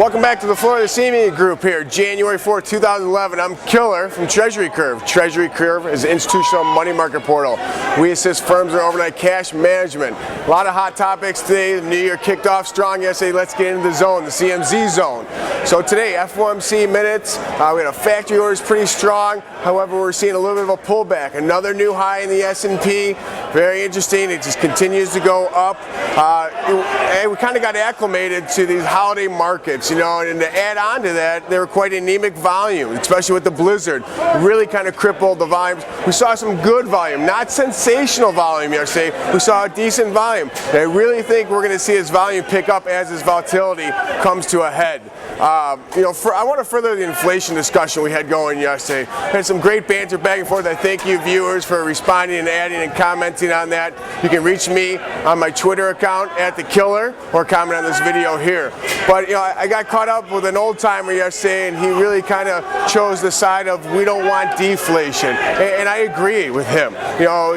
Welcome back to the floor of the CME Group here, January 4, 2011. I'm Killer from Treasury Curve. Treasury Curve is an institutional money market portal. We assist firms in overnight cash management. A lot of hot topics today. The new year kicked off strong yesterday. Let's get into the zone, the CMZ zone. So today, FOMC minutes. We had a factory orders pretty strong. However, we're seeing a little bit of a pullback. Another new high in the S&P. Very interesting. It just continues to go up. And we kind of got acclimated to these holiday markets, you know, and to add on to that, they were quite anemic volume, especially with the blizzard. Really kind of crippled the volumes. We saw some good volume, not sensational volume yesterday. We saw a decent volume. And I really think we're going to see this volume pick up as this volatility comes to a head. I want to further the inflation discussion we had going yesterday. Had some great banter back and forth. I thank you viewers for responding and adding and commenting on that. You can reach me on my Twitter account @TheKiller or comment on this video here. But I got caught up with an old timer yesterday, and he really kind of chose the side of we don't want deflation, and I agree with him.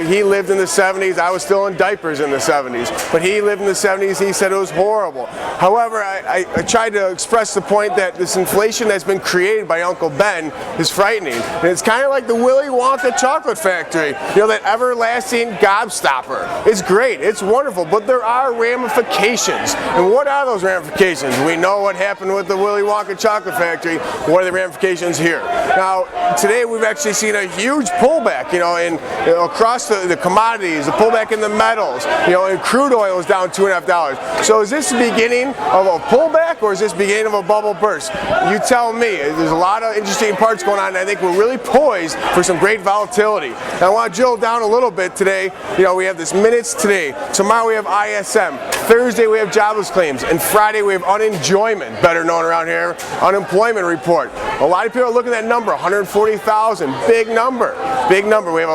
He lived in the 70s. I was still in diapers in the 70s, but he lived in the 70s. He said it was horrible. However, I tried to express the point that this inflation that's been created by Uncle Ben is frightening, and it's kind of like the Willy Wonka chocolate factory. That everlasting gobstopper. It's great. It's wonderful, but there are ramifications. And what are those ramifications? We know what happened with the Willy Wonka chocolate factory. What are the ramifications here? Now, today we've actually seen a huge pullback, across the commodities, a pullback in the metals, and crude oil is down $2.50. So is this the beginning of a pullback, or is this the beginning of a bubble burst? You tell me. There's a lot of interesting parts going on, and I think we're really poised for some great volatility. Now, I want to drill down a little bit today. We have this minutes today. Tomorrow we have ISM. Thursday we have jobless claims, and Friday we have unenjoyment, better known around here, unemployment report. A lot of people are looking at that number, 140,000, big number, big number. We have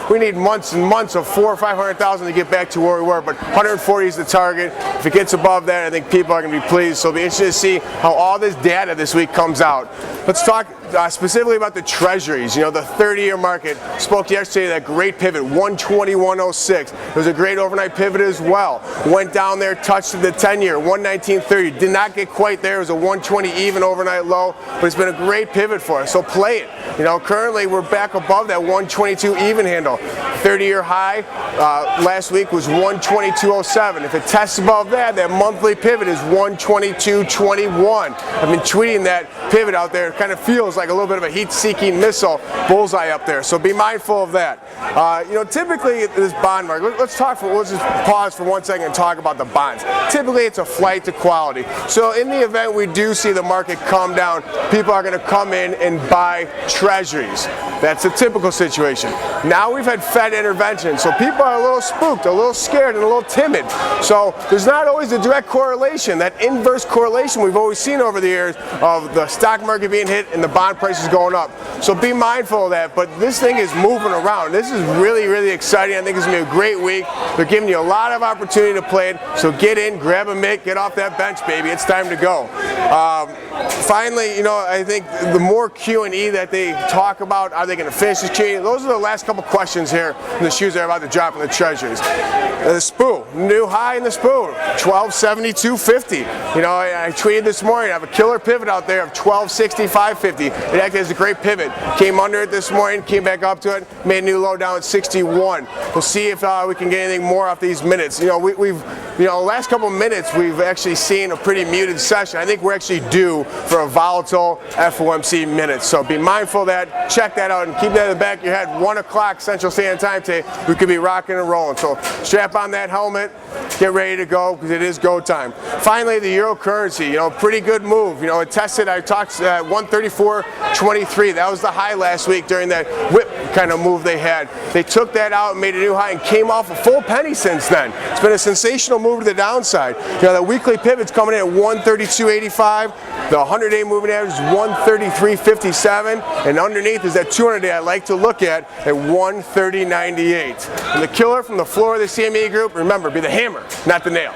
we need months and months of 400,000 or 500,000 to get back to where we were, but 140 is the target. If it gets above that, I think people are going to be pleased. So it'll be interesting to see how all this data this week comes out. Let's talk specifically about the treasuries. The 30-year market spoke yesterday, that great pivot, 121.06. It was a great overnight pivot as well. Went down there, touched the 10-year, 119.30. Did not get quite there. It was a 120 even overnight low, but it's been a great pivot for us. So play it. Currently we're back above that 122 even handle. 30-year high last week was 122.07. If it tests above that, that monthly pivot is 122.21. I've been tweeting that pivot out there. It kind of feels like a little bit of a heat-seeking missile bullseye up there. So be mindful of that. Typically this bond market, let's just pause for 1 second and talk about the bonds. Typically it's a flight to quality. So in the event we do see the market come down, people are going to come in and buy treasuries. That's a typical situation. Now we've had Fed intervention, so people are a little spooked, a little scared, and a little timid. So there's not always a direct correlation, that inverse correlation we've always seen over the years of the stock market being hit and the bond prices going up. So be mindful of that, but this thing is moving around. This is really, really exciting. I think it's going to be a great week. They're giving you a lot of opportunity to play it, so get in, grab a mitt, get off that bench, baby. It's time to go. Finally, I think the more Q&E that they talk about, are they going to finish this Q&E? Those are the last couple questions here. The shoes are about to drop in the treasuries. The SPOO, new high in the SPOO, 1272.50. I tweeted this morning, I have a killer pivot out there of 1265.50. It acted as a great pivot. Came under it this morning, came back up to it, made a new low down at 61. We'll see if we can get anything more off these minutes. The last couple of minutes, we've actually seen a pretty muted session. I think we're actually due for a volatile FOMC minutes. So be mindful of that. Check that out and keep that in the back of your head. 1 o'clock Central Standard Time today, we could be rocking and rolling. So strap on that helmet, get ready to go because it is go time. Finally, the euro currency, pretty good move. It tested, I talked 134.23. That was the high last week during that whip kind of move they had. They took that out and made a new high and came off a full penny since then. It's been a sensational move to the downside. The weekly pivot's coming in at 132.85. The 100-day moving average is 133.57, and underneath is that 200-day I like to look at 130.98. And the killer from the floor of the CME Group, remember, be the hammer, not the nail.